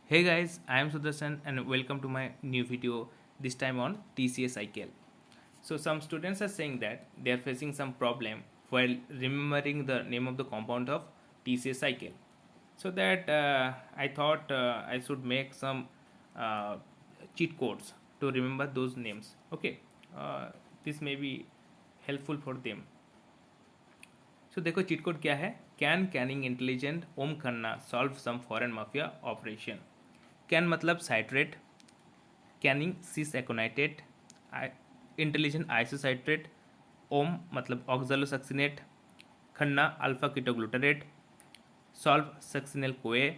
Hey guys, I am Sudarshan and welcome to my new video, this time on TCA cycle. So some students are saying that they are facing some problem while remembering the name of the compound of TCA cycle. So that I thought I should make some uh, cheat codes to remember those names. Okay, this may be helpful for them. So देखो cheat code क्या है. Can canning intelligent Om Khanna solve some foreign mafia operation. Can मतलब citrate, canning cis aconitate, intelligent isocitrate, Om मतलब oxalosuccinate, Khanna alpha ketoglutarate, solve succinyl CoA,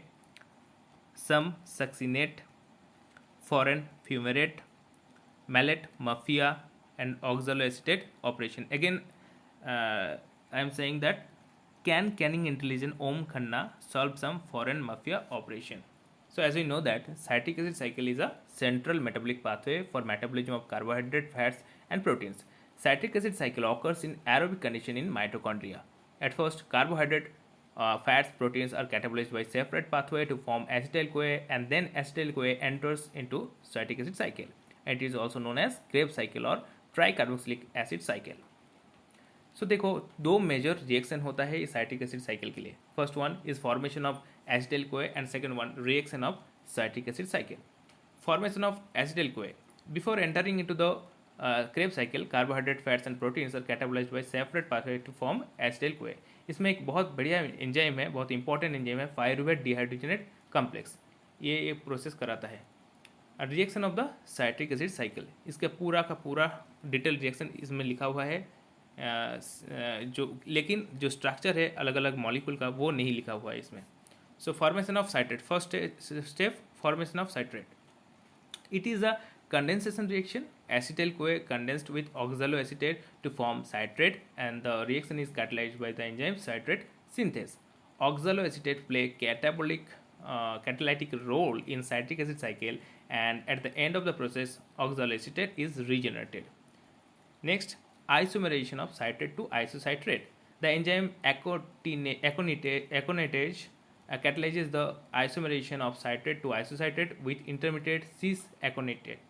some succinate, foreign fumarate, mallet mafia and oxaloacetate operation. Again, I am saying that can canning intelligent Om Khanna solve some foreign mafia operation. So as we know that citric acid cycle is a central metabolic pathway for metabolism of carbohydrate, fats and proteins. Citric acid cycle occurs in aerobic condition in mitochondria. At first, carbohydrate, fats, proteins are catabolized by separate pathway to form acetyl CoA, and then acetyl CoA enters into citric acid cycle. It is also known as Krebs cycle or tricarboxylic acid cycle. So देखो दो major reaction होता है इस citric acid cycle के लिए. First one is formation of acetyl CoA and second one reaction of citric acid cycle. Formation of acetyl CoA. Before entering into the Krebs cycle, carbohydrate, fats and proteins are catabolized by separate pathway to form acetyl CoA. इसमें एक बहुत बढ़िया enzyme है, बहुत important enzyme है, pyruvate डिहाइड्रोजनेट complex. ये process कराता है reaction of the citric acid cycle. इसका पूरा का पूरा डिटेल रिएक्शन इसमें लिखा हुआ है, लेकिन जो स्ट्रक्चर है अलग अलग मॉलिक्यूल का वो नहीं लिखा हुआ है इसमें. सो formation of citrate. First step formation of citrate. It is a condensation reaction. Acetyl CoA condensed with oxaloacetate to form citrate, and the reaction is catalyzed by the enzyme citrate synthase. Oxaloacetate play catalytic role in citric acid cycle, and at the end of the process oxaloacetate is regenerated. Next, isomerization of citrate to isocitrate. The enzyme aconitase catalyzes the isomerization of citrate to isocitrate with intermediate cis aconitate.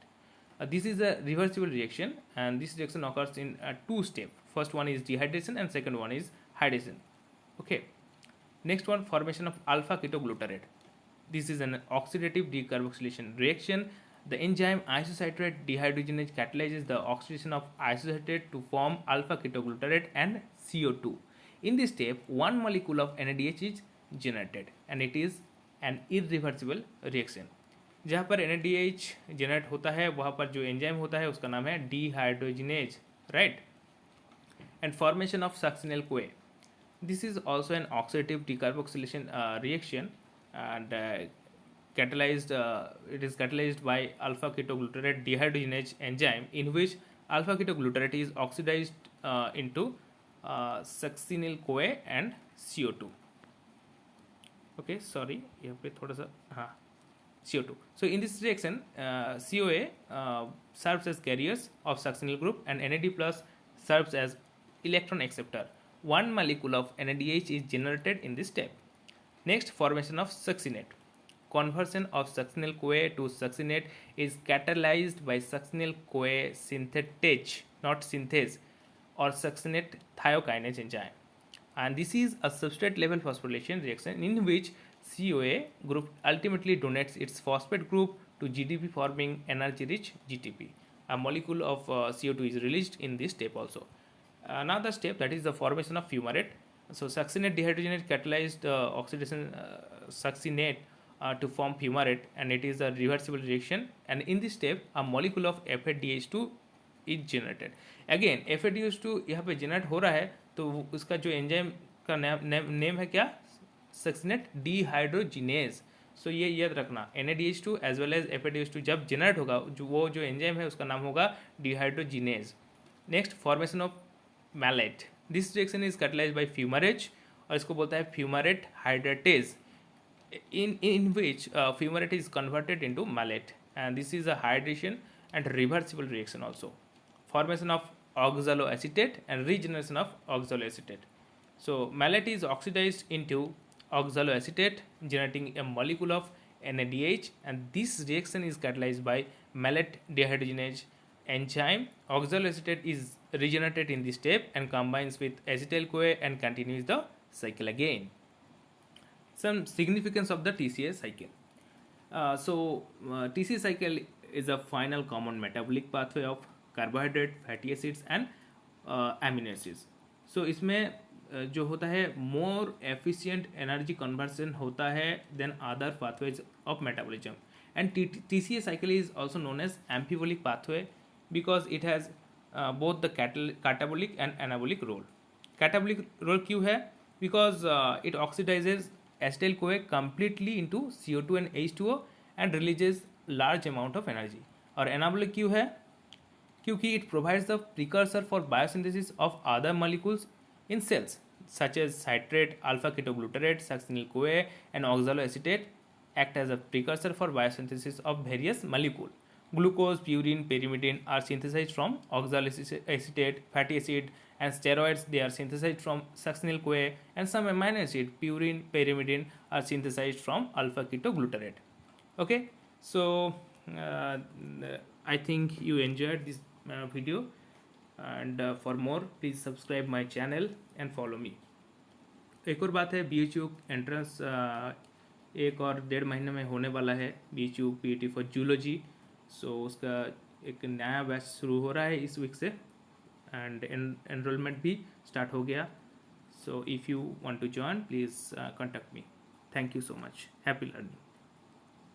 This is a reversible reaction, and this reaction occurs in two steps. First one is dehydration and second one is hydration. Okay. Next one, formation of alpha ketoglutarate. This is an oxidative decarboxylation reaction. The enzyme isocitrate dehydrogenase catalyzes the oxidation of isocitrate to form alpha ketoglutarate and CO2. In this step, one molecule of NADH is generated, and it is an irreversible reaction. जहाँ पर NADH generate होता है वहाँ पर जो enzyme होता है उसका नाम है dehydrogenase, right. And formation of succinyl CoA. This is also an oxidative decarboxylation reaction and it is catalyzed by alpha ketoglutarate dehydrogenase enzyme, in which alpha ketoglutarate is oxidized into succinyl CoA and CO2. Okay, sorry, यहाँ पे थोड़ा सा हाँ CO2. So in this reaction, CoA serves as carriers of succinyl group, and NAD plus serves as electron acceptor. One molecule of NADH is generated in this step. Next, formation of succinate. Conversion of succinyl CoA to succinate is catalyzed by succinyl CoA synthetase, not synthase, or succinate thiokinase enzyme. And this is a substrate level phosphorylation reaction in which CoA group ultimately donates its phosphate group to GDP, forming energy rich GTP. A molecule of CO2 is released in this step also. Another step, that is the formation of fumarate. So succinate dehydrogenase catalyzed oxidation succinate to form fumarate, and it is a reversible reaction, and in this step a molecule of FADH2 is generated. Again FADH2 यहाँ पे generate हो रहा है तो उसका जो enzyme का name है क्या, सक्सिनेट डिहाइड्रोजिनेज. सो ये याद रखना, NADH2 as well as FADH2 जब जनरेट होगा वो जो एंजाइम है उसका नाम होगा dehydrogenase. Next, formation of malate. This reaction is catalysed by fumarase, और इसको बोलता है fumarate hydratase, in which fumarate is converted into malate, and this is a hydration and reversible reaction also. Formation of oxaloacetate and regeneration of oxaloacetate. So malate is oxidized into oxaloacetate, generating a molecule of NADH, and this reaction is catalyzed by malate dehydrogenase enzyme. Oxaloacetate is regenerated in this step and combines with acetyl-CoA and continues the cycle again. Some significance of the TCA cycle. TCA cycle is a final common metabolic pathway of carbohydrate, fatty acids and amino acids. So इसमें जो होता है more efficient energy conversion होता है than other pathways of metabolism. And TCA cycle is also known as amphibolic pathway because it has both the catabolic and anabolic role. Catabolic role क्यों है? Because it oxidizes acetyl-CoA completely into CO2 and H2O and releases large amount of energy. और anabolic क्यों है? क्योंकि it provides the precursor for biosynthesis of other molecules in cells such as citrate, alpha ketoglutarate, succinyl-CoA and oxaloacetate act as a precursor for biosynthesis of various molecules. Glucose, purine, pyrimidine are synthesized from oxaloacetate, fatty acid, and steroids. They are synthesized from succinyl-CoA, and some amino acid, purine, pyrimidine, are synthesized from alpha ketoglutarate. Okay, so I think you enjoyed this video, and for more please subscribe my channel and follow me. एक और बात है, BHU entrance 1 और 1.5 महीने में होने वाला है, BHU PET फॉर जूलॉजी. सो उसका एक नया बैच शुरू हो रहा है इस वीक से एंड एनरोलमेंट भी स्टार्ट हो गया. So if you want to join please contact me. Thank you so much. Happy learning.